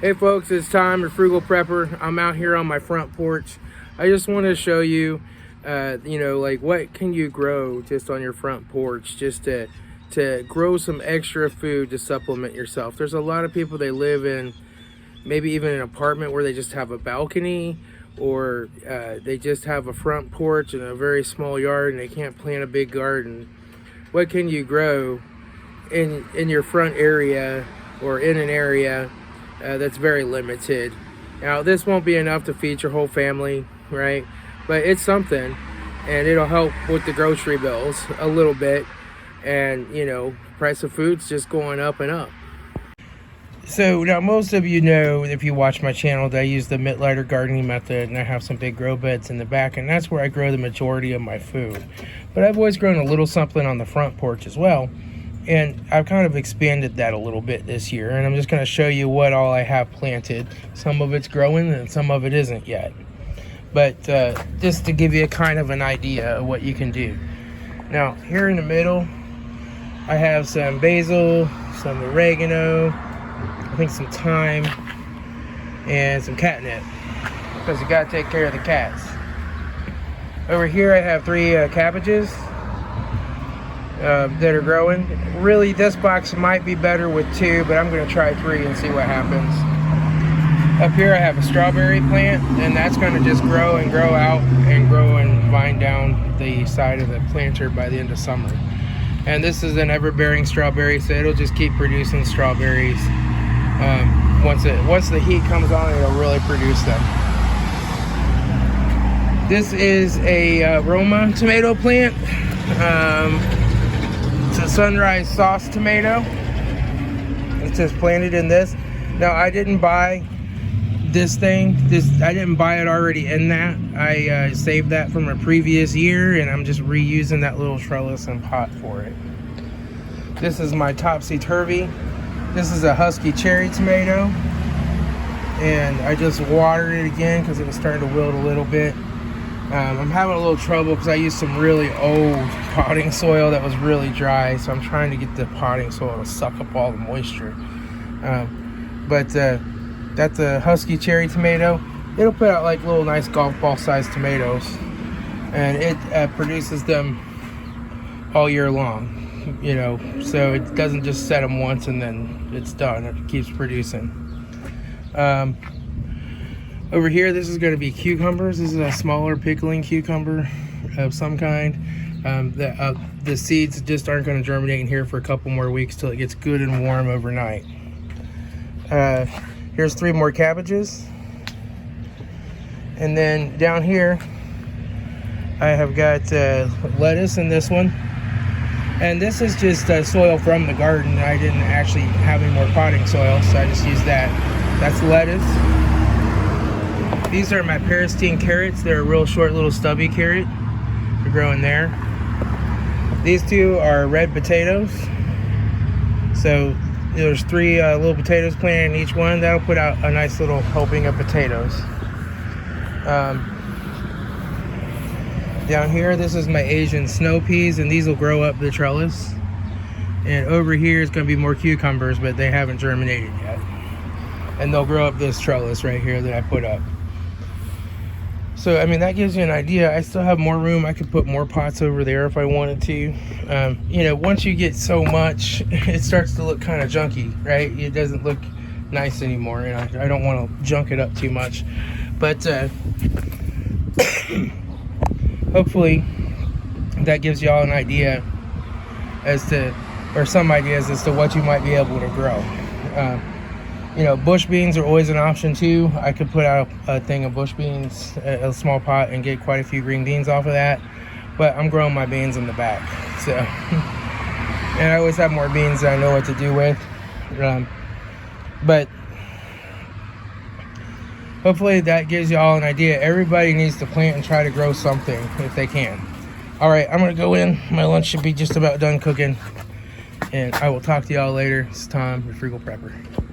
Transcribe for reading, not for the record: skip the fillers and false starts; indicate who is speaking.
Speaker 1: Hey folks, it's Tom, the Frugal Prepper. I'm out here on my front porch. I just want to show you, like what can you grow just on your front porch, just to grow some extra food to supplement yourself. There's a lot of people, they live in maybe even an apartment where they just have a balcony, or they just have a front porch and a very small yard and they can't plant a big garden. What can you grow in your front area or in an area that's very limited? Now, this won't be enough to feed your whole family, right? But it's something, and it'll help with the grocery bills a little bit. And price of food's just going up and up. So now, most of you know, if you watch my channel, that I use the Mittlighter gardening method, and I have some big grow beds in the back, and that's where I grow the majority of my food. But I've always grown a little something on the front porch as well, and I've kind of expanded that a little bit this year, and I'm just going to show you what all I have planted. Some of it's growing and some of it isn't yet, but just to give you a kind of an idea of what you can do. Now, here in the middle, I have some basil, some oregano, I think some thyme, and some catnip, because you gotta take care of the cats. Over here I have 3 cabbages that are growing. Really, this box might be better with 2, but I'm gonna try 3 and see what happens. Up here I have a strawberry plant, and that's gonna just grow and grow out and grow and vine down the side of the planter by the end of summer. And this is an ever-bearing strawberry, so it'll just keep producing strawberries. Once the heat comes on, it'll really produce them. This is a Roma tomato plant. It's a sunrise sauce tomato. It's just planted in this. Now, I didn't buy this thing. I didn't buy it already in that. I saved that from a previous year, and I'm just reusing that little trellis and pot for it. This is my topsy-turvy. This is a Husky cherry tomato, and I just watered it again because it was starting to wilt a little bit. I'm having a little trouble because I used some really old potting soil that was really dry, so I'm trying to get the potting soil to suck up all the moisture. But that's a Husky cherry tomato. It'll put out like little nice golf ball sized tomatoes, and it produces them all year long. So it doesn't just set them once and then it's done. It keeps producing. Over here, this is going to be cucumbers. This is a smaller pickling cucumber of some kind. The seeds just aren't going to germinate in here for a couple more weeks till it gets good and warm overnight. Here's 3 more cabbages. And then down here, I have got lettuce in this one. And this is just soil from the garden. I didn't actually have any more potting soil, so I just used that. That's lettuce. These are my Peristine Carrots. They're a real short little stubby carrot. They're growing there. These 2 are red potatoes. So there's 3 little potatoes planted in each one. That'll put out a nice little helping of potatoes. Down here, this is my Asian snow peas, and these will grow up the trellis. And over here is going to be more cucumbers, but they haven't germinated yet. And they'll grow up this trellis right here that I put up. So, I mean, that gives you an idea. I still have more room. I could put more pots over there if I wanted to. Once you get so much, it starts to look kind of junky, right? It doesn't look nice anymore, and I don't want to junk it up too much. But hopefully that gives you all an idea or some ideas as to what you might be able to grow. Bush beans are always an option too. I could put out a thing of bush beans, a small pot, and get quite a few green beans off of that. But I'm growing my beans in the back, so and I always have more beans than I know what to do with. But hopefully that gives you all an idea. Everybody needs to plant and try to grow something if they can. All right, I'm gonna go in. My lunch should be just about done cooking, and I will talk to y'all later. It's Tom, your Frugal Prepper.